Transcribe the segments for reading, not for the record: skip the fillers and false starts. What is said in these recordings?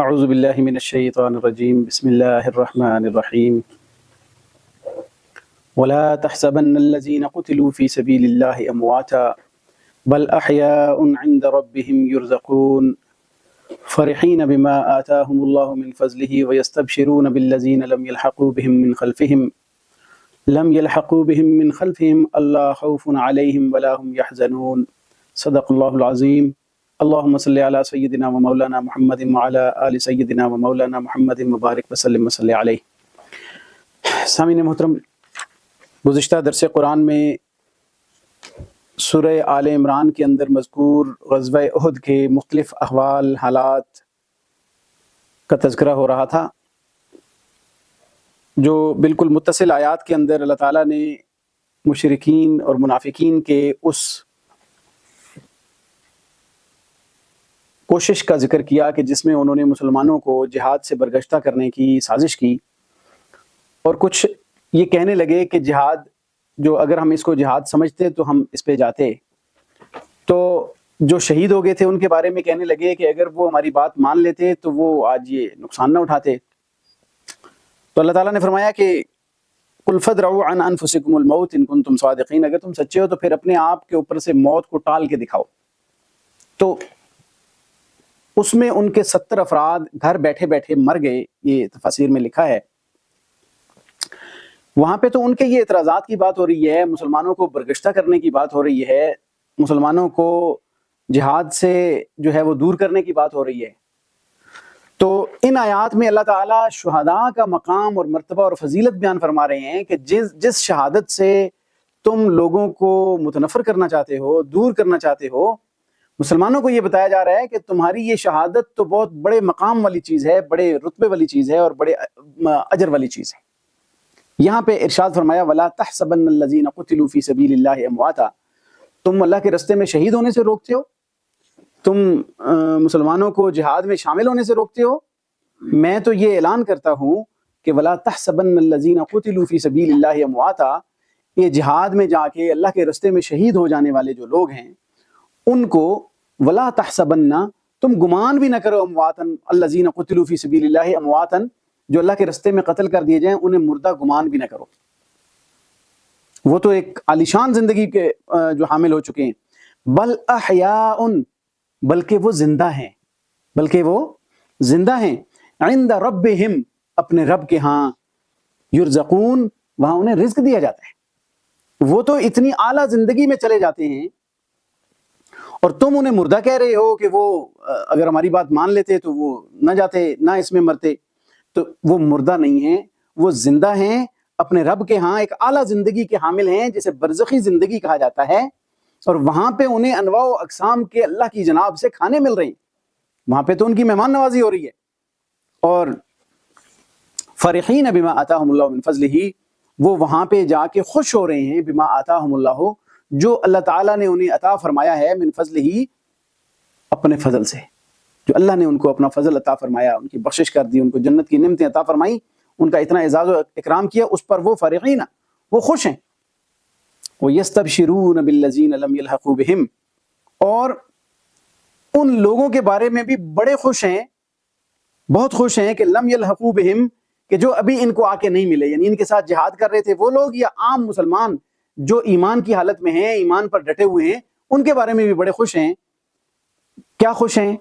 اعوذ باللہ من الشیطان الرجیم بسم اللہ الرحمن الرحیم ولا تحسبن الذين قتلوا في سبيل الله امواتا بل احياء عند ربهم يرزقون فرحين بما آتاهم الله من فضله ويستبشرون بالذين لم يلحقوا بهم من خلفهم الا خوف عليهم ولا هم يحزنون صدق الله العظیم۔ اللہم صلی علی سیدنا و مولانا محمد وعلی آل سیدنا و مولانا محمد مبارک وسلم وصلی علیہ۔ سامعین محترم، گزشتہ درس قرآن میں سورہ آل عمران کے اندر مذکور غزوہ احد کے مختلف احوال حالات کا تذکرہ ہو رہا تھا، جو بالکل متصل آیات کے اندر اللہ تعالیٰ نے مشرکین اور منافقین کے اس کوشش کا ذکر کیا کہ جس میں انہوں نے مسلمانوں کو جہاد سے برگشتہ کرنے کی سازش کی، اور کچھ یہ کہنے لگے کہ جہاد جو اگر ہم اس کو جہاد سمجھتے تو ہم اس پہ جاتے، تو جو شہید ہو گئے تھے ان کے بارے میں کہنے لگے کہ اگر وہ ہماری بات مان لیتے تو وہ آج یہ نقصان نہ اٹھاتے۔ تو اللہ تعالیٰ نے فرمایا کہ قُلْ فَادْرَؤُوا عَنْ أَنفُسِكُمُ الْمَوْتَ إِن كُنتُمْ صَادِقِينَ، اگر تم سچے ہو تو پھر اپنے آپ کے اوپر سے موت کو ٹال کے دکھاؤ۔ تو اس میں ان کے 70 افراد گھر بیٹھے بیٹھے مر گئے، یہ تفاسیر میں لکھا ہے۔ وہاں پہ تو ان کے یہ اعتراضات کی بات ہو رہی ہے، مسلمانوں کو برگشتہ کرنے کی بات ہو رہی ہے، مسلمانوں کو جہاد سے جو ہے وہ دور کرنے کی بات ہو رہی ہے۔ تو ان آیات میں اللہ تعالیٰ شہداء کا مقام اور مرتبہ اور فضیلت بیان فرما رہے ہیں کہ جس شہادت سے تم لوگوں کو متنفر کرنا چاہتے ہو، دور کرنا چاہتے ہو، مسلمانوں کو یہ بتایا جا رہا ہے کہ تمہاری یہ شہادت تو بہت بڑے مقام والی چیز ہے، بڑے رتبے والی چیز ہے اور بڑے اجر والی چیز ہے۔ یہاں پہ ارشاد فرمایا وَلَا تَحْسَبَنَّ الَّذِينَ قُتِلُوا فِي سَبِيلِ اللَّهِ أَمْوَاتًا، تم اللہ کے رستے میں شہید ہونے سے روکتے ہو، تم مسلمانوں کو جہاد میں شامل ہونے سے روکتے ہو۔ میں تو یہ اعلان کرتا ہوں کہ وَلَا تَحْسَبَنَّ الَّذِينَ قُتِلُوا فِي سَبِيلِ اللَّهِ أَمْوَاتًا، یہ جہاد میں جا کے اللہ کے رستے میں شہید ہو جانے والے جو لوگ ہیں ان کو وَلَا تَحْسَبَنَّ، تم گمان بھی نہ کرو، امواتن الذین قتلوا فی سبیل اللہ، امواتن جو اللہ کے رستے میں قتل کر دیے جائیں انہیں مردہ گمان بھی نہ کرو۔ وہ تو ایک عالیشان زندگی کے جو حامل ہو چکے ہیں، بل احیاء، بلکہ وہ زندہ ہیں، عند ربہم، اپنے رب کے ہاں، یرزقون، وہاں انہیں رزق دیا جاتا ہے۔ وہ تو اتنی اعلیٰ زندگی میں چلے جاتے ہیں اور تم انہیں مردہ کہہ رہے ہو کہ وہ اگر ہماری بات مان لیتے تو وہ نہ جاتے، نہ اس میں مرتے۔ تو وہ مردہ نہیں ہیں، وہ زندہ ہیں، اپنے رب کے ہاں ایک اعلیٰ زندگی کے حامل ہیں جسے برزخی زندگی کہا جاتا ہے، اور وہاں پہ انہیں انواع و اقسام کے اللہ کی جناب سے کھانے مل رہے ہیں، وہاں پہ تو ان کی مہمان نوازی ہو رہی ہے۔ اور فرحین بما آتاہم اللہ من فضلہ، وہ وہاں پہ جا کے خوش ہو رہے ہیں، بما آتاہم اللہ، جو اللہ تعالیٰ نے انہیں عطا فرمایا ہے، من فضل ہی، اپنے فضل سے، جو اللہ نے ان کو اپنا فضل عطا فرمایا، ان کی بخشش کر دی، ان کو جنت کی نعمتیں عطا فرمائی، ان کا اتنا اعزاز و اکرام کیا، اس پر وہ فرحین، وہ خوش ہیں۔ وَيَسْتَبْشِرُونَ بِالَّذِينَ لَمْ يَلْحَقُوا بِهِمْ، اور ان لوگوں کے بارے میں بھی بڑے خوش ہیں، بہت خوش ہیں کہ لم يلحقوا بهم، کہ جو ابھی ان کو آ کے نہیں ملے، یعنی ان کے ساتھ جہاد کر رہے تھے وہ لوگ یا عام مسلمان جو ایمان کی حالت میں ہیں، ایمان پر ڈٹے ہوئے ہیں، ان کے بارے میں بھی بڑے خوش ہیں۔ کیا خوش ہیں؟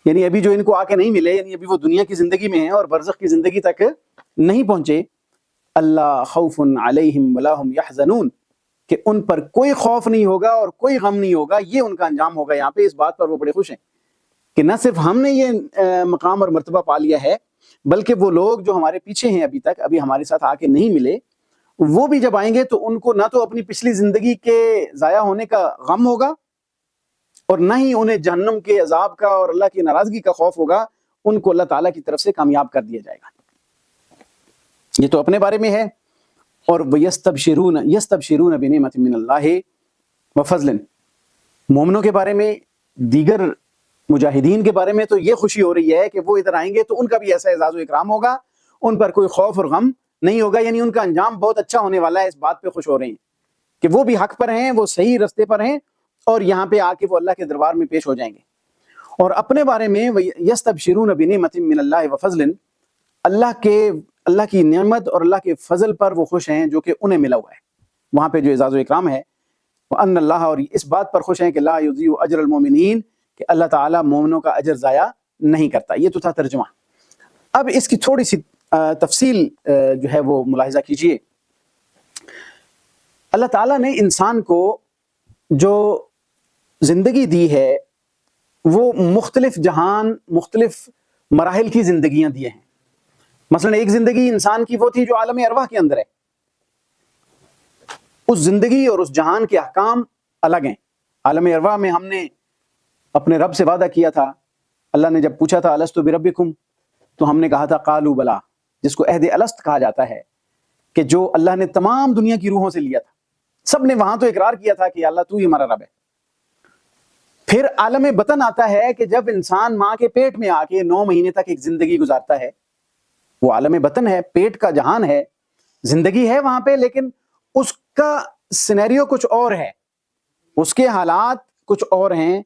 یعنی ابھی جو ان کو آ کے نہیں ملے، یعنی ابھی وہ دنیا کی زندگی میں ہیں اور برزخ کی زندگی تک نہیں پہنچے، اللہ خوف علیہم ولا هم یحزنون، کہ ان پر کوئی خوف نہیں ہوگا اور کوئی غم نہیں ہوگا، یہ ان کا انجام ہوگا۔ یہاں پہ اس بات پر وہ بڑے خوش ہیں کہ نہ صرف ہم نے یہ مقام اور مرتبہ پا لیا ہے، بلکہ وہ لوگ جو ہمارے پیچھے ہیں ابھی تک، ابھی ہمارے ساتھ آ کے نہیں ملے، وہ بھی جب آئیں گے تو ان کو نہ تو اپنی پچھلی زندگی کے ضائع ہونے کا غم ہوگا اور نہ ہی انہیں جہنم کے عذاب کا اور اللہ کی ناراضگی کا خوف ہوگا، ان کو اللہ تعالیٰ کی طرف سے کامیاب کر دیا جائے گا۔ یہ تو اپنے بارے میں ہے۔ اور یستبشرون بنعمت من اللہ وفضل، مومنوں کے بارے میں، دیگر مجاہدین کے بارے میں تو یہ خوشی ہو رہی ہے کہ وہ ادھر آئیں گے تو ان کا بھی ایسا اعزاز و اکرام ہوگا، ان پر کوئی خوف اور غم نہیں ہوگا، یعنی ان کا انجام بہت اچھا ہونے والا ہے۔ اس بات پہ خوش ہو رہے ہیں کہ وہ بھی حق پر ہیں، وہ صحیح رستے پر ہیں، اور یہاں پہ آ کے وہ اللہ کے دربار میں پیش ہو جائیں گے۔ اور اپنے بارے میں یستبشرون بنعمت من اللہ وفضل، اللہ کی نعمت اور اللہ کے فضل پر وہ خوش ہیں جو کہ انہیں ملا ہوا ہے، وہاں پہ جو اعزاز و اکرام ہے. وان اللہ، اور اس بات پر خوش ہیں کہ لا یضیع اجر المؤمنین، کہ اللہ تعالیٰ مومنوں کا اجر ضائع نہیں کرتا. یہ تو تھا ترجمہ. اب اس کی تھوڑی سی تفصیل جو ہے وہ ملاحظہ کیجئے. اللہ تعالیٰ نے انسان کو جو زندگی دی ہے وہ مختلف جہان، مختلف مراحل کی زندگیاں دی ہیں. مثلا ایک زندگی انسان کی وہ تھی جو عالم ارواح کے اندر ہے. اس زندگی اور اس جہان کے احکام الگ ہیں. عالم ارواح میں ہم نے اپنے رب سے وعدہ کیا تھا. اللہ نے جب پوچھا تھا الست بربکم، تو ہم نے کہا تھا قالوا بلا، جس کو عہد الست کہا جاتا ہے، کہ جو اللہ نے تمام دنیا کی روحوں سے لیا تھا. سب نے وہاں تو اقرار کیا تھا کہ اللہ تو ہی ہمارا رب ہے. پھر عالم بطن آتا ہے کہ جب انسان ماں کے پیٹ میں آ کے 9 مہینے تک ایک زندگی گزارتا ہے. وہ عالم بطن ہے، پیٹ کا جہان ہے، زندگی ہے وہاں پہ، لیکن اس کا سینیریو کچھ اور ہے، اس کے حالات کچھ اور ہیں،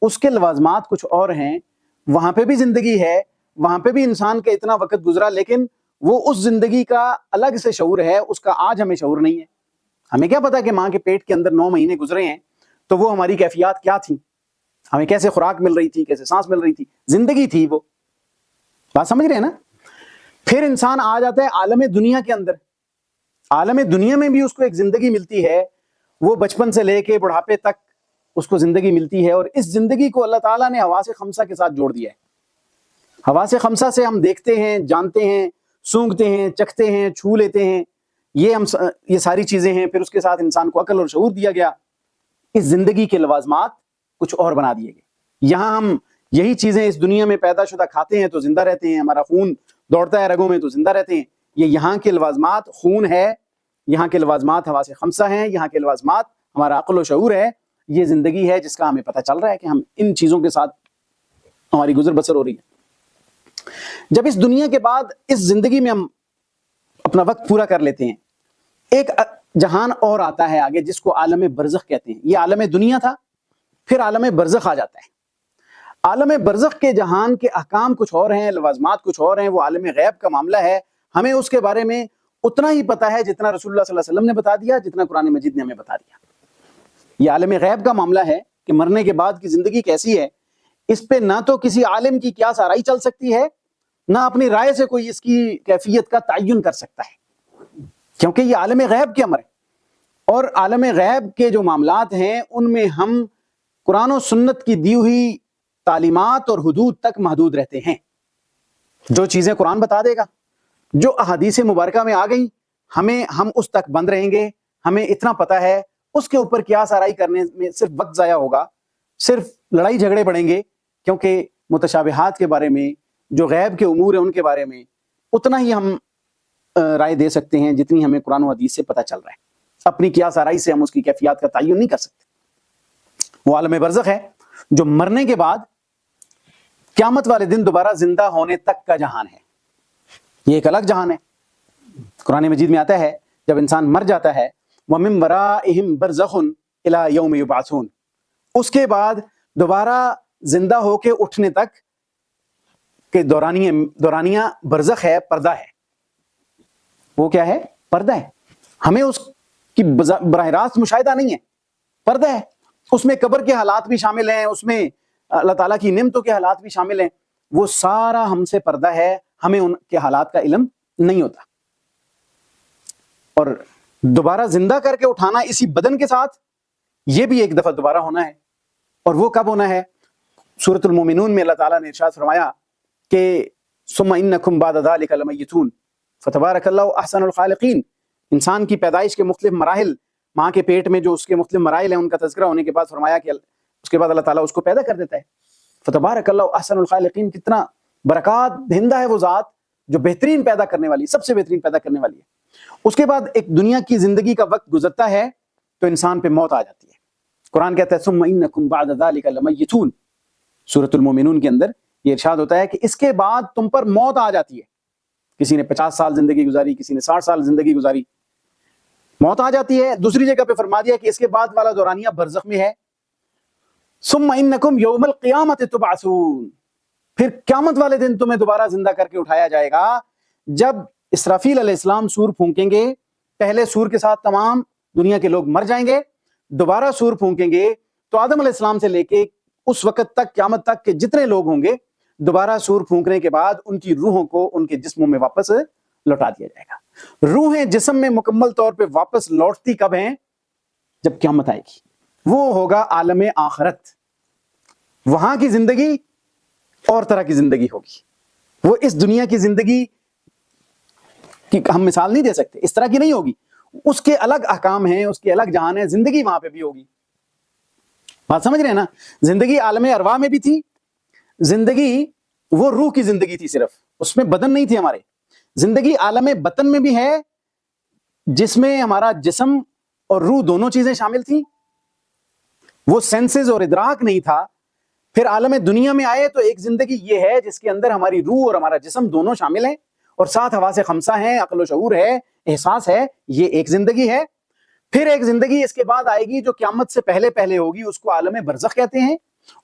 اس کے لوازمات کچھ اور ہیں. وہاں پہ بھی زندگی ہے، وہاں پہ بھی انسان کا اتنا وقت گزرا، لیکن وہ اس زندگی کا الگ سے شعور ہے، اس کا آج ہمیں شعور نہیں ہے. ہمیں کیا پتا کہ ماں کے پیٹ کے اندر 9 مہینے گزرے ہیں تو وہ ہماری کیفیات کیا تھیں، ہمیں کیسے خوراک مل رہی تھی، کیسے سانس مل رہی تھی. زندگی تھی وہ. بات سمجھ رہے ہیں نا؟ پھر انسان آ جاتا ہے عالم دنیا کے اندر. عالم دنیا میں بھی اس کو ایک زندگی ملتی ہے، وہ بچپن سے لے کے بڑھاپے تک اس کو زندگی ملتی ہے. اور اس زندگی کو اللہ تعالیٰ نے حواس خمسہ کے ساتھ جوڑ دیا ہے. حواس خمسہ سے ہم دیکھتے ہیں، جانتے ہیں، سونگھتے ہیں، چکھتے ہیں، چھو لیتے ہیں، یہ ساری چیزیں ہیں. پھر اس کے ساتھ انسان کو عقل اور شعور دیا گیا. اس زندگی کے لوازمات کچھ اور بنا دیے گئے. یہاں ہم یہی چیزیں اس دنیا میں پیدا شدہ کھاتے ہیں تو زندہ رہتے ہیں، ہمارا خون دوڑتا ہے رگوں میں تو زندہ رہتے ہیں. یہ یہاں کے لوازمات خون ہے، یہاں کے لوازمات حواس خمسہ ہیں، یہاں کے لوازمات ہمارا عقل و شعور ہے. یہ زندگی ہے جس کا ہمیں پتہ چل رہا ہے کہ ہم ان چیزوں کے ساتھ ہماری گزر بسر ہو رہی ہے. جب اس دنیا کے بعد اس زندگی میں ہم اپنا وقت پورا کر لیتے ہیں، ایک جہان اور آتا ہے آگے جس کو عالم برزخ کہتے ہیں. یہ عالم دنیا تھا، پھر عالم برزخ آ جاتا ہے. عالم برزخ کے جہان کے احکام کچھ اور ہیں، لوازمات کچھ اور ہیں. وہ عالم غیب کا معاملہ ہے. ہمیں اس کے بارے میں اتنا ہی پتہ ہے جتنا رسول اللہ صلی اللہ علیہ وسلم نے بتا دیا، جتنا قرآن مجید نے ہمیں بتا دیا. یہ عالم غیب کا معاملہ ہے کہ مرنے کے بعد کی زندگی کیسی ہے. اس پہ نہ تو کسی عالم کی قیاس آرائی چل سکتی ہے، نہ اپنی رائے سے کوئی اس کی کیفیت کا تعین کر سکتا ہے، کیونکہ یہ عالم غیب کے امر ہے. اور عالم غیب کے جو معاملات ہیں ان میں ہم قرآن و سنت کی دی ہوئی تعلیمات اور حدود تک محدود رہتے ہیں. جو چیزیں قرآن بتا دے گا، جو احادیث مبارکہ میں آ گئیں، ہم اس تک بند رہیں گے. ہمیں اتنا پتہ ہے، اس کے اوپر قیاس آرائی کرنے میں صرف وقت ضائع ہوگا، صرف لڑائی جھگڑے بڑھیں گے. کیونکہ متشابہات کے بارے میں، جو غیب کے امور ہیں ان کے بارے میں اتنا ہی ہم رائے دے سکتے ہیں جتنی ہمیں قرآن و حدیث سے پتہ چل رہا ہے. اپنی قیاس آرائی سے ہم اس کی کیفیات کا تعین نہیں کر سکتے. وہ عالم برزخ ہے جو مرنے کے بعد قیامت والے دن دوبارہ زندہ ہونے تک کا جہان ہے. یہ ایک الگ جہان ہے. قرآن مجید میں آتا ہے جب انسان مر جاتا ہے وَمِن وَرَائِهِمْ بَرْزَخٌ إِلَىٰ يَوْمِ يُبْعَثُونَ، اس کے بعد دوبارہ زندہ ہو کے اٹھنے تک کہ دورانیہ برزخ ہے، پردہ ہے. وہ کیا ہے؟ پردہ ہے. ہمیں اس کی براہ راست مشاہدہ نہیں ہے، پردہ ہے. اس میں قبر کے حالات بھی شامل ہیں، اس میں اللہ تعالیٰ کی نعمتوں کے حالات بھی شامل ہیں. وہ سارا ہم سے پردہ ہے، ہمیں ان کے حالات کا علم نہیں ہوتا. اور دوبارہ زندہ کر کے اٹھانا اسی بدن کے ساتھ، یہ بھی ایک دفعہ دوبارہ ہونا ہے. اور وہ کب ہونا ہے؟ سورۃ المومنون میں اللہ تعالیٰ نے ارشاد فرمایا کہ ثم انکم بعد ذلک لمیتون فتبارک اللہ احسن الخالقین. انسان کی پیدائش کے مختلف مراحل، ماں کے پیٹ میں جو اس کے مختلف مراحل ہیں ان کا تذکرہ ہونے کے بعد فرمایا کہ اس کے بعد اللہ تعالیٰ اس کو پیدا کر دیتا ہے. فتبارک اللہ احسن الخالقین. کتنا برکات دہندہ ہے وہ ذات جو بہترین پیدا کرنے والی، سب سے بہترین پیدا کرنے والی ہے. اس کے بعد ایک دنیا کی زندگی کا وقت گزرتا ہے تو انسان پہ موت آ جاتی ہے. قرآن کہتا ہے ثم انکم بعد ذلک لمیتون. سورۃ المومنون کے اندر یہ ارشاد ہوتا ہے کہ اس کے بعد تم پر موت آ جاتی ہے. کسی نے 50 سال زندگی گزاری، کسی نے 60 سال زندگی گزاری، موت آ جاتی ہے. دوسری جگہ پہ فرما دیا کہ اس کے بعد والا دورانیہ برزخ میں ہے. ثم انکم یوم القیامت تبعثون، پھر قیامت والے دن تمہیں دوبارہ زندہ کر کے اٹھایا جائے گا. جب اسرافیل علیہ السلام سور پھونکیں گے، پہلے سور کے ساتھ تمام دنیا کے لوگ مر جائیں گے، دوبارہ سور پھونکیں گے تو آدم علیہ السلام سے لے کے اس وقت تک قیامت تک کے جتنے لوگ ہوں گے، دوبارہ سور پھونکنے کے بعد ان کی روحوں کو ان کے جسموں میں واپس لوٹا دیا جائے گا. روحیں جسم میں مکمل طور پہ واپس لوٹتی کب ہیں؟ جب قیامت آئے گی. وہ ہوگا عالم آخرت. وہاں کی زندگی اور طرح کی زندگی ہوگی. وہ اس دنیا کی زندگی کی ہم مثال نہیں دے سکتے، اس طرح کی نہیں ہوگی. اس کے الگ احکام ہیں، اس کے الگ جہان ہے. زندگی وہاں پہ بھی ہوگی. بات سمجھ رہے ہیں نا؟ زندگی عالم ارواح میں بھی تھی. زندگی وہ روح کی زندگی تھی، صرف اس میں بدن نہیں تھے ہمارے. زندگی عالم بطن میں بھی ہے، جس میں ہمارا جسم اور روح دونوں چیزیں شامل تھیں. وہ سینسز اور ادراک نہیں تھا. پھر عالم دنیا میں آئے تو ایک زندگی یہ ہے جس کے اندر ہماری روح اور ہمارا جسم دونوں شامل ہیں، اور ساتھ حواس خمسہ ہیں، عقل و شعور ہے، احساس ہے. یہ ایک زندگی ہے. پھر ایک زندگی اس کے بعد آئے گی جو قیامت سے پہلے ہوگی، اس کو عالم برزخ کہتے ہیں.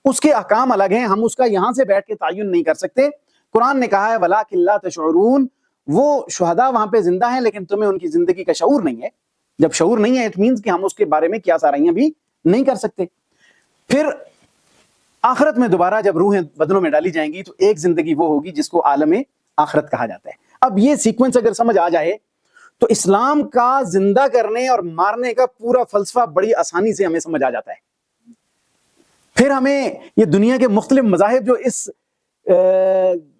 اس کے احکام الگ ہیں، ہم اس کا یہاں سے بیٹھ کے تعین نہیں کر سکتے. قرآن نے کہا ہے وَلَٰكِن لَا تَشْعُرُونَ، وہ شہداء وہاں پہ زندہ ہیں لیکن تمہیں ان کی زندگی کا شعور نہیں ہے. جب شعور نہیں ہے اٹ مینز کہ ہم اس کے بارے میں کیا سارائیاں بھی نہیں کر سکتے. پھر آخرت میں دوبارہ جب روحیں بدنوں میں ڈالی جائیں گی تو ایک زندگی وہ ہوگی جس کو عالم آخرت کہا جاتا ہے. اب یہ سیکوینس اگر سمجھ آ جائے تو اسلام کا زندہ کرنے اور مارنے کا پورا فلسفہ بڑی آسانی سے ہمیں سمجھ آ جاتا ہے. پھر ہمیں یہ دنیا کے مختلف مذاہب جو اس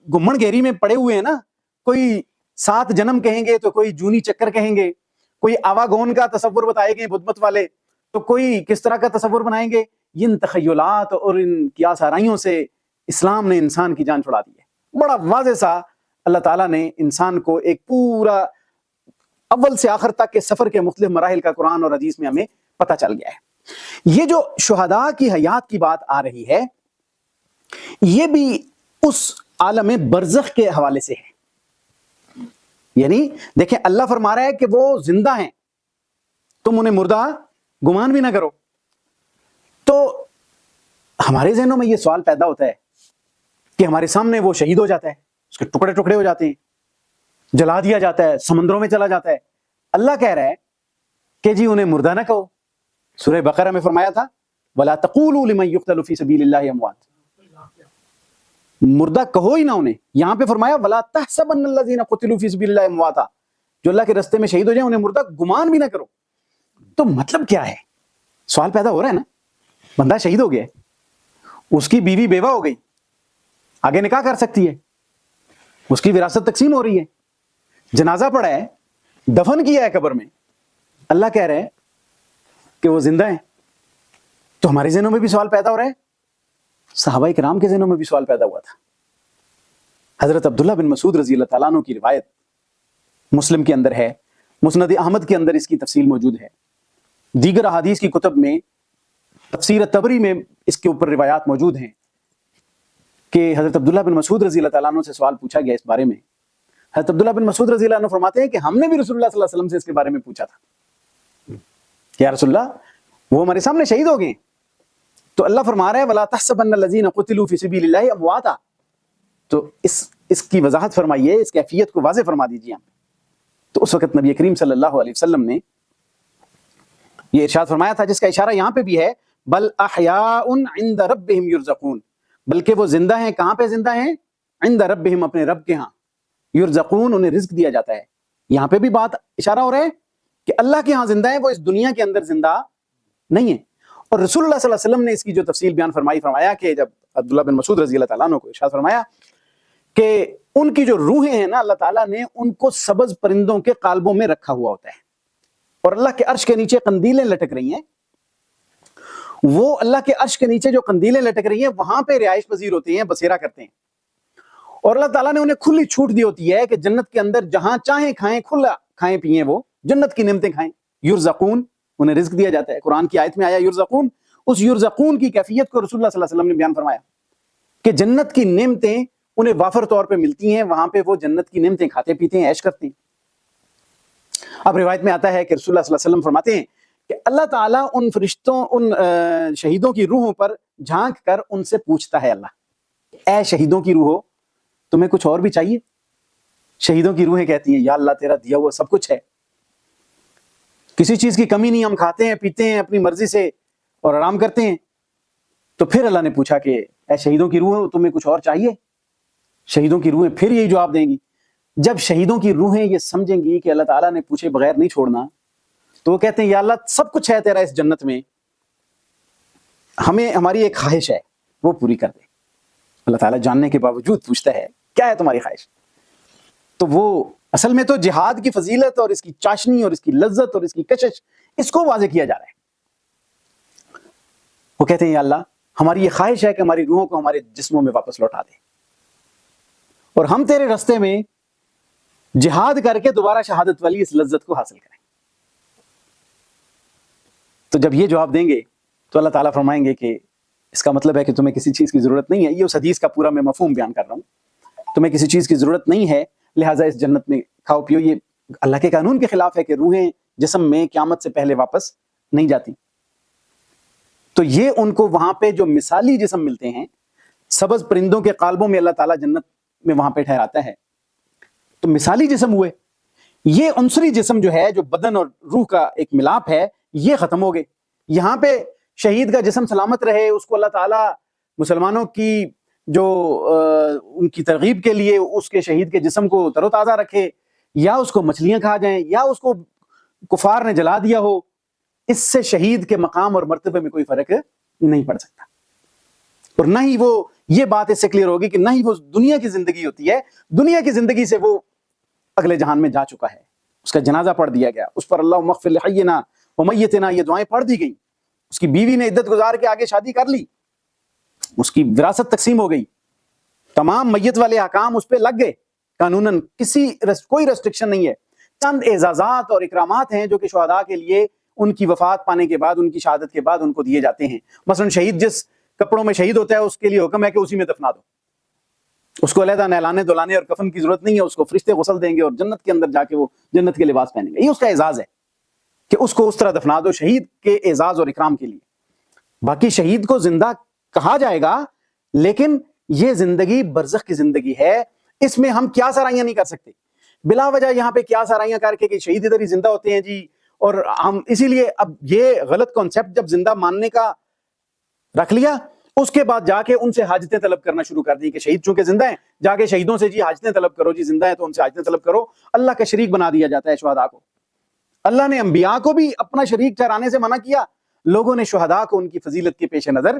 گمن گہری میں پڑے ہوئے ہیں نا، کوئی 7 جنم کہیں گے تو کوئی جونی چکر کہیں گے، کوئی آواگون کا تصور بتائے گے بدھ مت والے، تو کوئی کس طرح کا تصور بنائیں گے. ان تخیلات اور ان قیاس آرائیوں سے اسلام نے انسان کی جان چھڑا دی ہے. بڑا واضح سا اللہ تعالیٰ نے انسان کو ایک پورا اول سے آخر تک کے سفر کے مختلف مراحل کا قرآن اور حدیث میں ہمیں پتہ چل گیا ہے. یہ جو شہداء کی حیات کی بات آ رہی ہے، یہ بھی اس عالم برزخ کے حوالے سے ہے. یعنی دیکھیں اللہ فرما رہا ہے کہ وہ زندہ ہیں، تم انہیں مردہ گمان بھی نہ کرو. تو ہمارے ذہنوں میں یہ سوال پیدا ہوتا ہے کہ ہمارے سامنے وہ شہید ہو جاتا ہے، اس کے ٹکڑے ٹکڑے ہو جاتے ہیں، جلا دیا جاتا ہے، سمندروں میں چلا جاتا ہے. اللہ کہہ رہا ہے کہ جی انہیں مردہ نہ کہو. سورہ بقرہ میں فرمایا تھا وَلَا تَقُولُوا لِمَن يُقْتَلُ فِي سَبِيلِ اللَّهِ أَمْوَاتٌ، مردہ کہو ہی نہ انہیں. یہاں پہ فرمایا وَلَا تَحْسَبَنَّ الَّذِينَ قُتِلُوا فِي سَبِيلِ اللَّهِ أَمْوَاتًا، جو اللہ کے راستے میں شہید ہو جائیں انہیں مردہ گمان بھی نہ کرو. تو مطلب کیا ہے؟ سوال پیدا ہو رہا ہے نا. بندہ شہید ہو گیا ہے، اس کی بیوی بیوہ ہو گئی، آگے نکاح کر سکتی ہے، اس کی وراثت تقسیم ہو رہی ہے، جنازہ پڑا ہے، دفن کیا ہے قبر میں. اللہ کہہ رہے ہیں کہ وہ زندہ ہیں. تو ہمارے ذہنوں میں بھی سوال پیدا ہو رہا ہے، صحابہ کرام کے ذہنوں میں بھی سوال پیدا ہوا تھا. حضرت عبداللہ بن مسعود رضی اللہ تعالیٰ عنہ کی روایت مسلم کے اندر ہے، مسند احمد کے اندر اس کی تفصیل موجود ہے، دیگر احادیث کی کتب میں تفسیر طبری میں اس کے اوپر روایات موجود ہیں کہ حضرت عبداللہ بن مسعود رضی اللہ تعالیٰ عنہ سے سوال پوچھا گیا اس بارے میں. حضرت عبداللہ بن مسعود رضی اللہ عنہ فرماتے ہیں کہ ہم نے بھی رسول اللہ صلی اللہ علیہ وسلم سے اس کے بارے میں پوچھا تھا، یا رسول اللہ وہ ہمارے سامنے شہید ہو گئے. تو اللہ فرما رہا ہے وَلَا تَحْسَبَنَّ الَّذِينَ قُتِلُوا فِي سَبِيلِ اللَّهِ أَمْوَاتًا. تو اس کی وضاحت فرمائیے، اس کیفیت کو واضح فرما دیجیے. تو اس وقت نبی کریم صلی اللہ علیہ وسلم نے یہ ارشاد فرمایا تھا جس کا اشارہ یہاں پہ بھی ہے، بل احیاء عند ربہم یرزقون، بلکہ وہ زندہ ہیں. کہاں پہ زندہ ہیں؟ عند ربہم، اپنے رب کے ہاں. یرزقون، انہیں رزق دیا جاتا ہے. یہاں پہ بھی بات اشارہ ہو رہا ہے کہ اللہ کے ہاں زندہ ہیں، وہ اس دنیا کے اندر زندہ نہیں ہے. اور رسول اللہ صلی اللہ علیہ وسلم نے اس کی جو تفصیل بیان فرمایا کہ جب عبداللہ بن مسعود رضی اللہ تعالیٰ عنہ کو ارشاد فرمایا کہ ان کی جو روحیں ہیں نا، اللہ تعالیٰ نے ان کو سبز پرندوں کے قالبوں میں رکھا ہوا ہوتا ہے، اور اللہ کے عرش کے نیچے قندیلیں لٹک رہی ہیں. وہ اللہ کے عرش کے نیچے جو قندیلیں لٹک رہی ہیں وہاں پہ رہائش پذیر ہوتے ہیں، بسیرا کرتے ہیں. اور اللہ تعالیٰ نے انہیں کھلی چھوٹ دی ہوتی ہے کہ جنت کے اندر جہاں چاہیں کھائیں، کھلا کھائیں پئیں، وہ جنت کی نعمتیں کھائیں. یرزقون، انہیں رزق دیا جاتا ہے. قرآن کی آیت میں آیا یرزقون. اس یرزقون کی کیفیت کو رسول اللہ صلی اللہ علیہ وسلم نے بیان فرمایا کہ جنت کی نعمتیں انہیں وافر طور پہ ملتی ہیں، وہاں پہ وہ جنت کی نعمتیں کھاتے پیتے ہیں، عیش کرتے ہیں. اب روایت میں آتا ہے کہ رسول اللہ صلی اللہ علیہ وسلم فرماتے ہیں کہ اللہ تعالیٰ ان فرشتوں ان شہیدوں کی روحوں پر جھانک کر ان سے پوچھتا ہے، اللہ اے شہیدوں کی روحوں تمہیں کچھ اور بھی چاہیے؟ شہیدوں کی روحیں کہتی ہیں یا اللہ تیرا دیا ہوا سب کچھ ہے، کسی چیز کی کمی نہیں، ہم کھاتے ہیں پیتے ہیں اپنی مرضی سے اور آرام کرتے ہیں۔ تو پھر اللہ نے پوچھا کہ اے شہیدوں کی روحیں تمہیں کچھ اور چاہیے؟ شہیدوں کی روحیں پھر یہی جواب دیں گی۔ جب شہیدوں کی روحیں یہ سمجھیں گی کہ اللہ تعالیٰ نے پوچھے بغیر نہیں چھوڑنا، تو وہ کہتے ہیں یا اللہ سب کچھ ہے تیرا اس جنت میں، ہمیں ہماری ایک خواہش ہے وہ پوری کر دے۔ اللہ تعالیٰ جاننے کے باوجود پوچھتا ہے کیا ہے تمہاری خواہش؟ تو وہ اصل میں تو جہاد کی فضیلت اور اس کی چاشنی اور اس کی لذت اور اس کی کشش اس کو واضح کیا جا رہا ہے۔ وہ کہتے ہیں یا اللہ ہماری یہ خواہش ہے کہ ہماری روحوں کو ہمارے جسموں میں واپس لوٹا دے اور ہم تیرے رستے میں جہاد کر کے دوبارہ شہادت والی اس لذت کو حاصل کریں۔ تو جب یہ جواب دیں گے تو اللہ تعالیٰ فرمائیں گے کہ اس کا مطلب ہے کہ تمہیں کسی چیز کی ضرورت نہیں ہے۔ یہ اس حدیث کا پورا میں مفہوم بیان کر رہا ہوں، تمہیں کسی چیز کی ضرورت نہیں ہے، لہٰذا اس جنت میں کھاؤ پیو۔ یہ اللہ کے قانون کے خلاف ہے کہ روحیں جسم میں قیامت سے پہلے واپس نہیں جاتی۔ تو یہ ان کو وہاں پہ جو مثالی جسم ملتے ہیں، سبز پرندوں کے قالبوں میں اللہ تعالیٰ جنت میں وہاں پہ ٹھہراتا ہے، تو مثالی جسم ہوئے۔ یہ عنصری جسم جو ہے، جو بدن اور روح کا ایک ملاپ ہے، یہ ختم ہو گئے۔ یہاں پہ شہید کا جسم سلامت رہے، اس کو اللہ تعالیٰ مسلمانوں کی جو ان کی ترغیب کے لیے اس کے شہید کے جسم کو تر و تازہ رکھے، یا اس کو مچھلیاں کھا جائیں، یا اس کو کفار نے جلا دیا ہو، اس سے شہید کے مقام اور مرتبے میں کوئی فرق نہیں پڑ سکتا۔ اور نہ ہی وہ یہ بات اس سے کلیئر ہوگی کہ نہ ہی وہ دنیا کی زندگی ہوتی ہے، دنیا کی زندگی سے وہ اگلے جہان میں جا چکا ہے، اس کا جنازہ پڑھ دیا گیا، اس پر اللہم اغفر لحینا ومیتنا یہ دعائیں پڑھ دی گئیں، اس کی بیوی نے عدت گزار کے آگے شادی کر لی، اس کی وراثت تقسیم ہو گئی، تمام میت والے احکام اس پہ لگ گئے قانوناً، کوئی ریسٹرکشن نہیں ہے۔ چند اعزازات اور اکرامات ہیں جو کہ شہداء کے لیے ان کی وفات پانے کے بعد، ان کی شہادت کے بعد ان کو دیے جاتے ہیں۔ مثلا شہید جس کپڑوں میں شہید ہوتا ہے اس کے لیے حکم ہے کہ اسی میں دفنا دو، اس کو علیحدہ نہلانے دھلانے اور کفن کی ضرورت نہیں ہے، اس کو فرشتے غسل دیں گے اور جنت کے اندر جا کے وہ جنت کے لباس پہنیں گے۔ یہ اس کا اعزاز ہے کہ اس کو اس طرح دفنا دو شہید کے اعزاز اور اکرام کے لیے۔ باقی شہید کو زندہ کہا جائے گا، لیکن یہ زندگی برزخ کی زندگی ہے، اس میں ہم کیا سرائیاں نہیں کر سکتے بلا وجہ یہاں پہ کیا سرائیاں کر کے کہ شہید ادھر ہی زندہ ہوتے ہیں جی۔ اور ہم اسی لیے اب یہ غلط کانسیپٹ جب زندہ ماننے کا رکھ لیا، اس کے بعد جا کے ان سے حاجتیں طلب کرنا شروع کر دی کہ شہید چونکہ زندہ ہیں، جا کے شہیدوں سے جی حاجتیں طلب کرو، جی زندہ ہیں تو ان سے حاجتیں طلب کرو۔ اللہ کا شریک بنا دیا جاتا ہے شہداء کو۔ اللہ نے انبیاء کو بھی اپنا شریک ٹھہرانے سے منع کیا، لوگوں نے شہداء کو ان کی فضیلت کے پیش نظر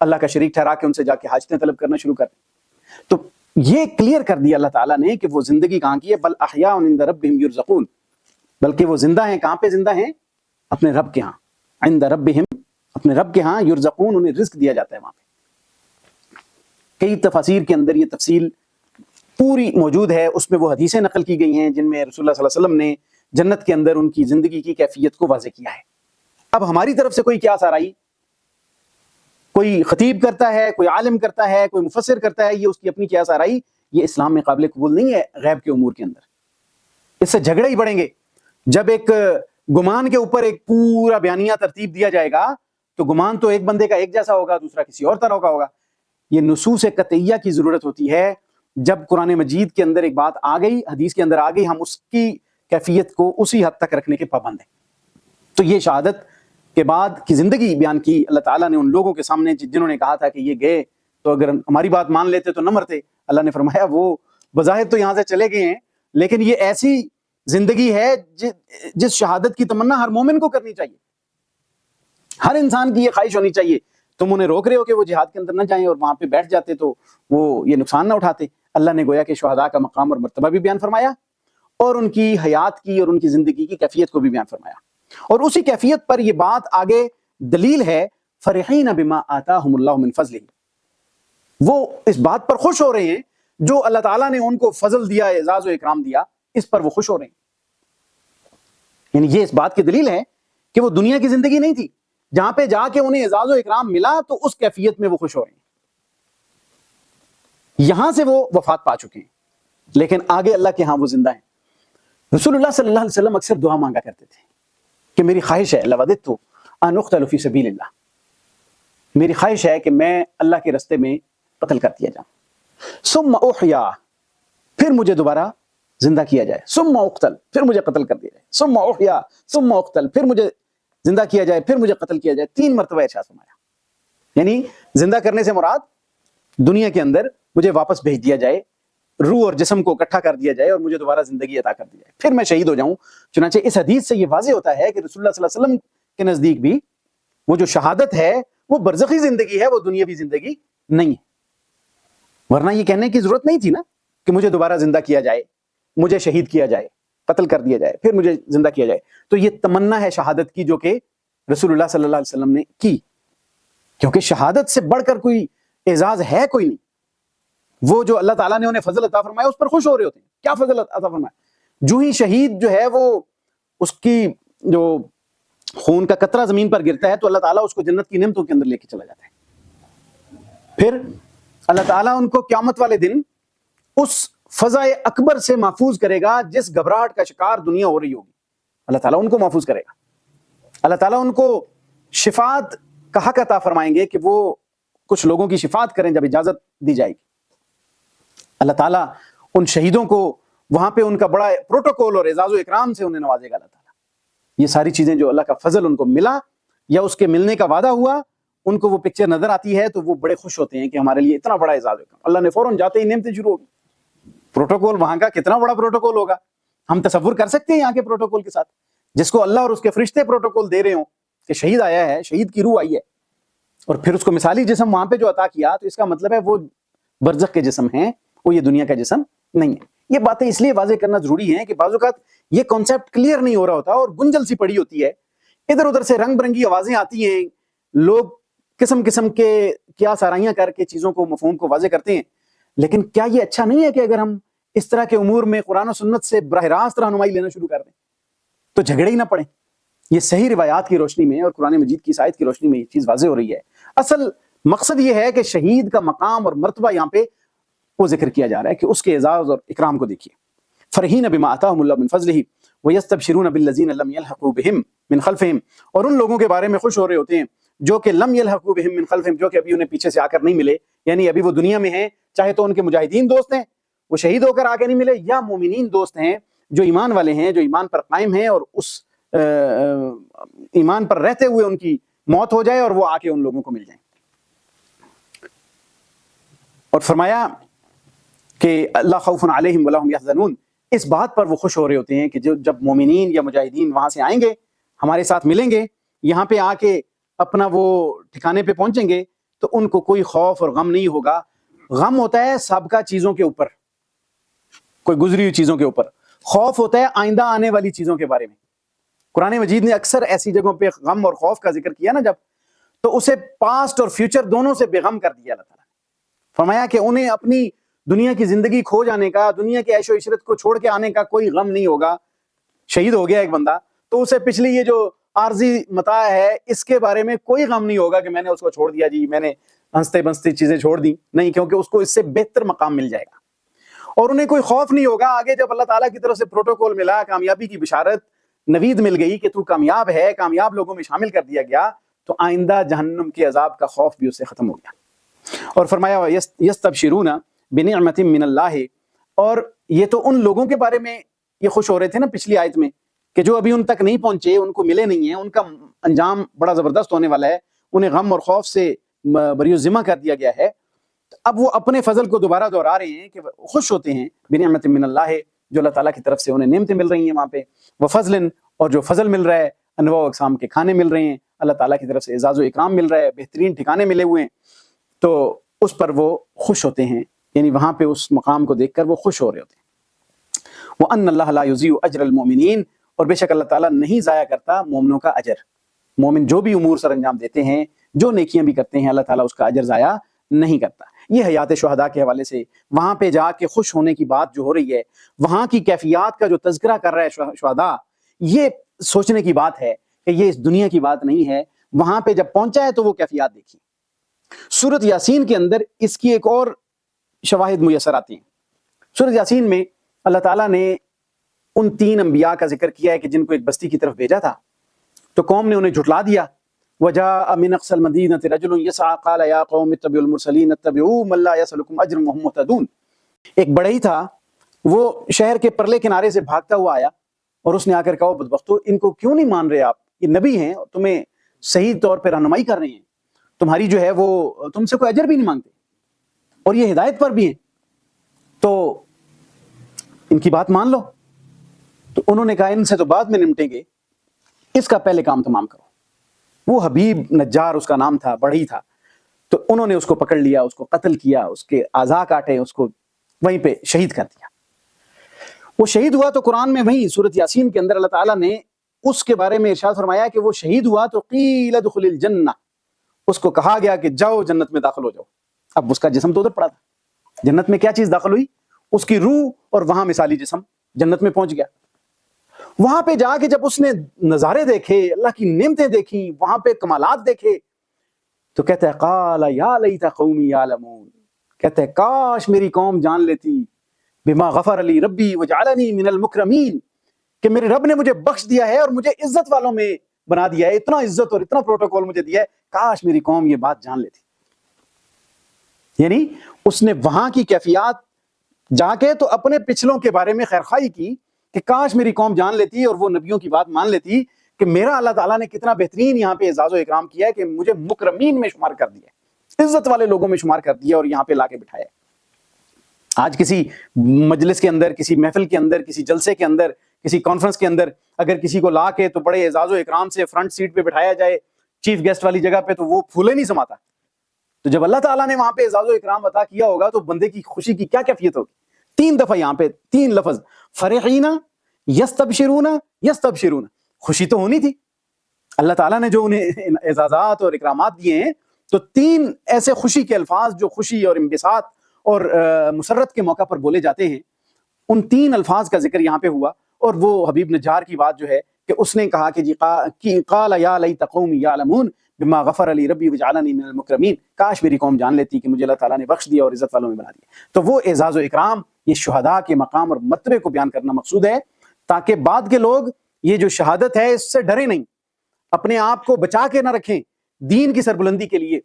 اللہ کا شریک ٹھہرا کے ان سے جا کے حاجتیں طلب کرنا شروع کر دی۔ تو یہ کلیئر کر دیا اللہ تعالیٰ نے کہ وہ زندگی کہاں کی ہے، بل احیاء عند ربہم یرزقون، بلکہ وہ زندہ ہیں، کہاں پہ زندہ ہیں؟ اپنے رب کے ہاں، عند ربہم، اپنے رب کے ہاں، یرزقون، انہیں رزق دیا جاتا ہے وہاں پہ۔ کئی تفاسیر کے اندر یہ تفصیل پوری موجود ہے، اس میں وہ حدیثیں نقل کی گئی ہیں جن میں رسول اللہ صلی اللہ علیہ وسلم نے جنت کے اندر ان کی زندگی کی کیفیت کو واضح کیا ہے۔ اب ہماری طرف سے کوئی کیا سرائی، کوئی خطیب کرتا ہے، کوئی عالم کرتا ہے، کوئی مفسر کرتا ہے، یہ اس کی اپنی کیا سرائی، یہ اسلام میں قابل قبول نہیں ہے۔ غیب کے امور کے اندر اس سے جھگڑے ہی بڑھیں گے۔ جب ایک گمان کے اوپر ایک پورا بیانیہ ترتیب دیا جائے گا تو گمان تو ایک بندے کا ایک جیسا ہوگا، دوسرا کسی اور طرح کا ہوگا۔ یہ نصوص قطعیہ کی ضرورت ہوتی ہے۔ جب قرآن مجید کے اندر ایک بات آ گئی، حدیث کے اندر آ گئی، ہم اس کی کیفیت کو اسی حد تک رکھنے کے پابند ہیں۔ تو یہ شہادت کے بعد کی زندگی بیان کی اللہ تعالیٰ نے ان لوگوں کے سامنے جنہوں نے کہا تھا کہ یہ گئے تو اگر ہماری بات مان لیتے تو نہ مرتے۔ اللہ نے فرمایا وہ بظاہر تو یہاں سے چلے گئے ہیں، لیکن یہ ایسی زندگی ہے جس شہادت کی تمنا ہر مومن کو کرنی چاہیے، ہر انسان کی یہ خواہش ہونی چاہیے۔ تم انہیں روک رہے ہو کہ وہ جہاد کے اندر نہ جائیں اور وہاں پہ بیٹھ جاتے تو وہ یہ نقصان نہ اٹھاتے۔ اللہ نے گویا کہ شہداء کا مقام اور مرتبہ بھی بیان فرمایا اور ان کی حیات کی اور ان کی زندگی کی کیفیت کو بھی بیان فرمایا، اور اسی کیفیت پر یہ بات آگے دلیل ہے، فرحین بما آتاہم اللہ من فضلہ، وہ اس بات پر خوش ہو رہے ہیں جو اللہ تعالیٰ نے ان کو فضل دیا، اعزاز و اکرام دیا، اس پر وہ خوش ہو رہے ہیں۔ یعنی یہ اس بات کی دلیل ہے کہ وہ دنیا کی زندگی نہیں تھی جہاں پہ جا کے انہیں اعزاز و اکرام ملا تو اس کیفیت میں وہ خوش ہو رہے ہیں۔ یہاں سے وہ وفات پا چکے ہیں، لیکن آگے اللہ کے ہاں وہ زندہ ہیں۔ رسول اللہ صلی اللہ علیہ وسلم اکثر دعا مانگا کرتے تھے کہ میری خواہش ہے لوددت ان اقتل فی سبیل اللہ، میری خواہش ہے کہ میں اللہ کے راستے میں قتل کر دیا جاؤں، ثم احیا، پھر مجھے دوبارہ زندہ کیا جائے، ثم اقتل، پھر مجھے قتل کر دیا جائے، ثم احیا ثم اقتل، پھر مجھے زندہ کیا جائے، پھر مجھے قتل کیا جائے، 3 مرتبہ ارشاد فرمایا۔ یعنی زندہ کرنے سے مراد دنیا کے اندر مجھے واپس بھیج دیا جائے، روح اور جسم کو اکٹھا کر دیا جائے اور مجھے دوبارہ زندگی عطا کر دی جائے، پھر میں شہید ہو جاؤں۔ چنانچہ اس حدیث سے یہ واضح ہوتا ہے کہ رسول اللہ صلی اللہ علیہ وسلم کے نزدیک بھی وہ جو شہادت ہے وہ برزخی زندگی ہے، وہ دنیاوی زندگی نہیں ہے، ورنہ یہ کہنے کی ضرورت نہیں تھی نا کہ مجھے دوبارہ زندہ کیا جائے، مجھے شہید کیا جائے، قتل کر دیا جائے، پھر مجھے زندہ کیا جائے۔ تو یہ تمنا ہے شہادت کی جو کہ رسول اللہ صلی اللہ علیہ وسلم نے کی، کیونکہ شہادت سے بڑھ کر کوئی اعزاز ہے کوئی نہیں۔ وہ جو اللہ تعالیٰ نے انہیں فضل عطا فرمایا اس پر خوش ہو رہے ہوتے ہیں، کیا فضل عطا فرمایا؟ جو ہی شہید جو ہے وہ اس کی جو خون کا قطرہ زمین پر گرتا ہے تو اللہ تعالیٰ اس کو جنت کی نعمتوں کے اندر لے کے چلا جاتا ہے۔ پھر اللہ تعالیٰ ان کو قیامت والے دن اس فضائے اکبر سے محفوظ کرے گا جس گھبراہٹ کا شکار دنیا ہو رہی ہوگی، اللہ تعالیٰ ان کو محفوظ کرے گا۔ اللہ تعالیٰ ان کو شفاعت کا حق عطا فرمائیں گے کہ وہ کچھ لوگوں کی شفاعت کریں جب اجازت دی جائے گی۔ اللہ تعالیٰ ان شہیدوں کو وہاں پہ ان کا بڑا پروٹوکول اور اعزاز و اکرام سے انہیں نوازے گا اللہ تعالیٰ۔ یہ ساری چیزیں جو اللہ کا فضل ان کو ملا یا اس کے ملنے کا وعدہ ہوا، ان کو وہ پکچر نظر آتی ہے تو وہ بڑے خوش ہوتے ہیں کہ ہمارے لیے اتنا بڑا اعزاز و اکرام۔ اللہ نے فوراً جاتے ہی نعمتیں شروع ہوگی۔ پروٹوکول وہاں کا کتنا بڑا پروٹوکول ہوگا، ہم تصور کر سکتے ہیں یہاں کے پروٹوکول کے ساتھ، جس کو اللہ اور اس کے فرشتے پروٹوکول دے رہے ہوں کہ شہید آیا ہے، شہید کی روح آئی ہے، اور پھر اس کو مثالی جسم وہاں پہ جو عطا کیا، تو اس کا مطلب ہے وہ برزخ کے جسم ہیں، وہ یہ دنیا کا جسم نہیں ہے۔ یہ باتیں اس لیے واضح کرنا ضروری ہے کہ بعض اوقات یہ کانسیپٹ کلیئر نہیں ہو رہا ہوتا اور گنجل سی پڑی ہوتی ہے، ادھر ادھر سے رنگ برنگی آوازیں آتی ہیں، لوگ قسم قسم کے کیا سارائیاں کر کے چیزوں کو، مفہوم کو واضح کرتے ہیں۔ لیکن کیا یہ اچھا نہیں ہے کہ اگر ہم اس طرح کے امور میں قرآن و سنت سے براہ راست رہنمائی لینا شروع کر دیں تو جھگڑے ہی نہ پڑیں؟ یہ صحیح روایات کی روشنی میں اور قرآن مجید کی آیت کی روشنی میں یہ چیز واضح ہو رہی ہے۔ اصل مقصد یہ ہے کہ شہید کا مقام اور مرتبہ یہاں پہ وہ ذکر کیا جا رہا ہے کہ اس کے اعزاز اور اکرام کو دیکھیے۔ فرحین بما آتاہم اللہ من فضلہ ویستبشرون بالذین لم یلحقوا بہم من خلفہم، اور ان لوگوں کے بارے میں خوش ہو رہے ہوتے ہیں جو کہ لم یلحقوا بہم من خلفہم، جو کہ ابھی انہیں پیچھے سے آ کر نہیں ملے، یعنی ابھی وہ دنیا میں ہیں، چاہے تو ان کے مجاہدین دوست ہیں وہ شہید ہو کر آ کے نہیں ملے، یا مومنین دوست ہیں جو ایمان والے ہیں، جو ایمان پر قائم ہیں اور اس ایمان پر رہتے ہوئے ان کی موت ہو جائے اور وہ آ کے ان لوگوں کو مل جائیں۔ اور فرمایا کہ اللہ خوف علیہم ولا ھم یحزنون، اس بات پر وہ خوش ہو رہے ہوتے ہیں کہ جب مومنین یا مجاہدین وہاں سے آئیں گے، ہمارے ساتھ ملیں گے، یہاں پہ آ کے اپنا وہ ٹھکانے پہ پہنچیں گے تو ان کو کوئی خوف اور غم نہیں ہوگا۔ غم ہوتا ہے سابقہ چیزوں کے اوپر، کوئی گزری ہوئی چیزوں کے اوپر، خوف ہوتا ہے آئندہ آنے والی چیزوں کے بارے میں۔ قرآن مجید نے اکثر ایسی جگہوں پہ غم اور خوف کا ذکر کیا نا جب، تو اسے پاسٹ اور فیوچر دونوں سے بے غم کر دیا اللہ تعالیٰ نے۔ فرمایا کہ انہیں اپنی دنیا کی زندگی کھو جانے کا، دنیا کے عیش و عشرت کو چھوڑ کے آنے کا کوئی غم نہیں ہوگا۔ شہید ہو گیا ایک بندہ تو اسے پچھلی یہ جو عارضی متاع ہے اس کے بارے میں کوئی غم نہیں ہوگا کہ میں نے اس کو چھوڑ دیا جی، میں نے ہنستے بنستے چیزیں چھوڑ دی، نہیں، کیونکہ اس کو اس سے بہتر مقام مل جائے گا۔ اور انہیں کوئی خوف نہیں ہوگا آگے، جب اللہ تعالیٰ کی طرف سے پروٹوکول ملا، کامیابی کی بشارت نوید مل گئی کہ تو کامیاب ہے، کامیاب لوگوں میں شامل کر دیا گیا، تو آئندہ جہنم کے عذاب کا خوف بھی اس سے ختم ہو گیا۔ اور فرمایا یستبشرون بنعمت من اللہ، اور یہ تو ان لوگوں کے بارے میں یہ خوش ہو رہے تھے نا پچھلی آیت میں کہ جو ابھی ان تک نہیں پہنچے، ان کو ملے نہیں ہیں، ان کا انجام بڑا زبردست ہونے والا ہے، انہیں غم اور خوف سے بری ذمہ کر دیا گیا ہے۔ اب وہ اپنے فضل کو دوبارہ دہرا رہے ہیں کہ خوش ہوتے ہیں بنعمت من اللہ، جو اللہ تعالیٰ کی طرف سے انہیں نعمتیں مل رہی ہیں وہاں پہ، وفضل، اور جو فضل مل رہا ہے، انواع و اقسام کے کھانے مل رہے ہیں، اللہ تعالیٰ کی طرف سے اعزاز و اکرام مل رہا ہے، بہترین ٹھکانے ملے ہوئے ہیں، تو اس پر وہ خوش ہوتے ہیں، یعنی وہاں پہ اس مقام کو دیکھ کر وہ خوش ہو رہے ہوتے ہیں۔ وَأَنَّ اللَّهَ لَا يُضِيعُ أَجْرَ الْمُؤْمِنِينَ، اور بے شک اللہ تعالیٰ نہیں ضائع کرتا مومنوں کا اجر۔ مومن جو بھی امور سر انجام دیتے ہیں، جو نیکیاں بھی کرتے ہیں، اللہ تعالیٰ اس کا اجر ضائع نہیں کرتا۔ یہ حیات شہداء کے حوالے سے وہاں پہ جا کے خوش ہونے کی بات جو ہو رہی ہے، وہاں کی کیفیات کا جو تذکرہ کر رہا ہے شہداء، یہ سوچنے کی بات ہے کہ یہ اس دنیا کی بات نہیں ہے، وہاں پہ جب پہنچا ہے تو وہ کیفیات دیکھی۔ سورۃ یاسین کے اندر اس کی ایک اور شواہد میسر آتی ہیں۔ سورۃ یاسین میں اللہ تعالیٰ نے ان 3 انبیاء کا ذکر کیا ہے کہ جن کو ایک بستی کی طرف بھیجا تھا، تو قوم نے انہیں جھٹلا دیا. وجاء من اقصى المدينة رجل يسعى قال يا قوم اتبعوا المرسلين اتبعوا من لا يسألكم اجرا وهم مهتدون. ایک بڑھئی تھا، وہ شہر کے پرلے کنارے سے بھاگتا ہوا آیا اور اس نے آ کر کہا بدبختو، ان کو کیوں نہیں مان رہے آپ؟ یہ نبی ہیں، تمہیں صحیح طور پہ رہنمائی کر رہے ہیں، تمہاری جو ہے وہ تم سے کوئی اجر بھی نہیں مانگتے اور یہ ہدایت پر بھی ہیں، تو ان کی بات مان لو. تو انہوں نے کہا ان سے تو بعد میں نمٹیں گے، اس کا پہلے کام تمام کرو. وہ حبیب نجار اس کا نام تھا، بڑھئی تھا. تو انہوں نے اس کو پکڑ لیا، اس کو قتل کیا، اس کے اعضاء کاٹے، اس کو وہیں پہ شہید کر دیا. وہ شہید ہوا تو قرآن میں وہیں سورۃ یاسین کے اندر اللہ تعالیٰ نے اس کے بارے میں ارشاد فرمایا کہ وہ شہید ہوا تو قیل ادخل الجنہ، اس کو کہا گیا کہ جاؤ جنت میں داخل ہو جاؤ. اب اس کا جسم تو ادھر پڑا تھا، جنت میں کیا چیز داخل ہوئی؟ اس کی روح، اور وہاں مثالی جسم جنت میں پہنچ گیا. وہاں پہ جا کے جب اس نے نظارے دیکھے، اللہ کی نعمتیں دیکھی، وہاں پہ کمالات دیکھے، تو کہتا ہے قال یا لیت قومی یعلمون، کہتا ہے کاش میری قوم جان لیتی، بما غفر لی ربی وجعلنی من المکرمین، کہ میرے رب نے مجھے بخش دیا ہے اور مجھے عزت والوں میں بنا دیا ہے، اتنا عزت اور اتنا پروٹوکول مجھے دیا ہے، کاش میری قوم یہ بات جان لیتی. یعنی اس نے وہاں کی کیفیات جا کے تو اپنے پچھلوں کے بارے میں خیرخواہی کی کہ کاش میری قوم جان لیتی اور وہ نبیوں کی بات مان لیتی کہ میرا اللہ تعالیٰ نے کتنا بہترین یہاں پہ اعزاز و اکرام کیا ہے کہ مجھے مکرمین میں شمار کر دیا، عزت والے لوگوں میں شمار کر دیا اور یہاں پہ لا کے بٹھایا. آج کسی مجلس کے اندر، کسی محفل کے اندر، کسی جلسے کے اندر، کسی کانفرنس کے اندر اگر کسی کو لا کے تو بڑے اعزاز و اکرام سے فرنٹ سیٹ پہ بٹھایا جائے چیف گیسٹ والی جگہ پہ، تو وہ پھولے نہیں سماتا. تو جب اللہ تعالیٰ نے وہاں پہ اعزاز و اکرام عطا کیا ہوگا تو بندے کی خوشی کی کیا کیفیت ہوگی. 3 دفعہ یہاں پہ 3 لفظ، فرحین یستبشرون یستبشرون، خوشی تو ہونی تھی. اللہ تعالیٰ نے جو انہیں اعزازات اور اکرامات دیے ہیں تو 3 ایسے خوشی کے الفاظ جو خوشی اور انبساط اور مسرت کے موقع پر بولے جاتے ہیں، ان 3 الفاظ کا ذکر یہاں پہ ہوا. اور وہ حبیب نجار کی بات جو ہے کہ اس نے کہا کہ جی قال یا لیت قومی یعلمون بما غفر لی ربی وجعلنی من المکرمین، کاش میری قوم جان لیتی کہ مجھے اللہ تعالیٰ نے بخش دیا اور عزت والوں میں بنا دیا. تو وہ اعزاز و اکرام، یہ شہداء کے مقام اور مرتبے کو بیان کرنا مقصود ہے تاکہ بعد کے لوگ یہ جو شہادت ہے اس سے ڈرے نہیں، اپنے آپ کو بچا کے نہ رکھیں، دین کی سربلندی کے لیے،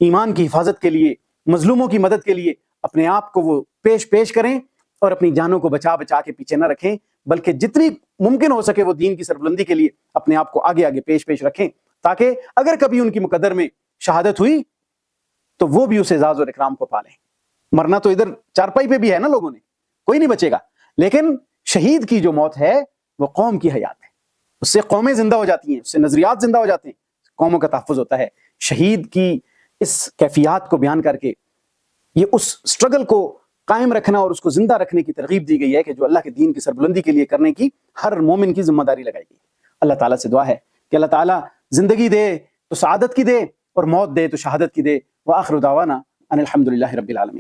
ایمان کی حفاظت کے لیے، مظلوموں کی مدد کے لیے اپنے آپ کو وہ پیش کریں اور اپنی جانوں کو بچا کے پیچھے نہ رکھیں، بلکہ جتنی ممکن ہو سکے وہ دین کی سربلندی کے لیے اپنے آپ کو آگے پیش رکھیں، تاکہ اگر کبھی ان کی مقدر میں شہادت ہوئی تو وہ بھی اس اعزاز اور اکرام کو پالیں. مرنا تو ادھر چارپائی پہ بھی ہے نا، لوگوں نے، کوئی نہیں بچے گا، لیکن شہید کی جو موت ہے وہ قوم کی حیات ہے، اس سے قومیں زندہ ہو جاتی ہیں، اس سے نظریات زندہ ہو جاتے ہیں، قوموں کا تحفظ ہوتا ہے. شہید کی اس کیفیات کو بیان کر کے یہ اس سٹرگل کو قائم رکھنا اور اس کو زندہ رکھنے کی ترغیب دی گئی ہے کہ جو اللہ کے دین کی سربلندی کے لیے کرنے کی ہر مومن کی ذمہ داری لگائی گئی. اللہ تعالیٰ سے دعا ہے کہ اللہ تعالیٰ زندگی دے تو سعادت کی دے اور موت دے تو شہادت کی دے. وآخر دعوانا ان الحمد للہ رب العالمین.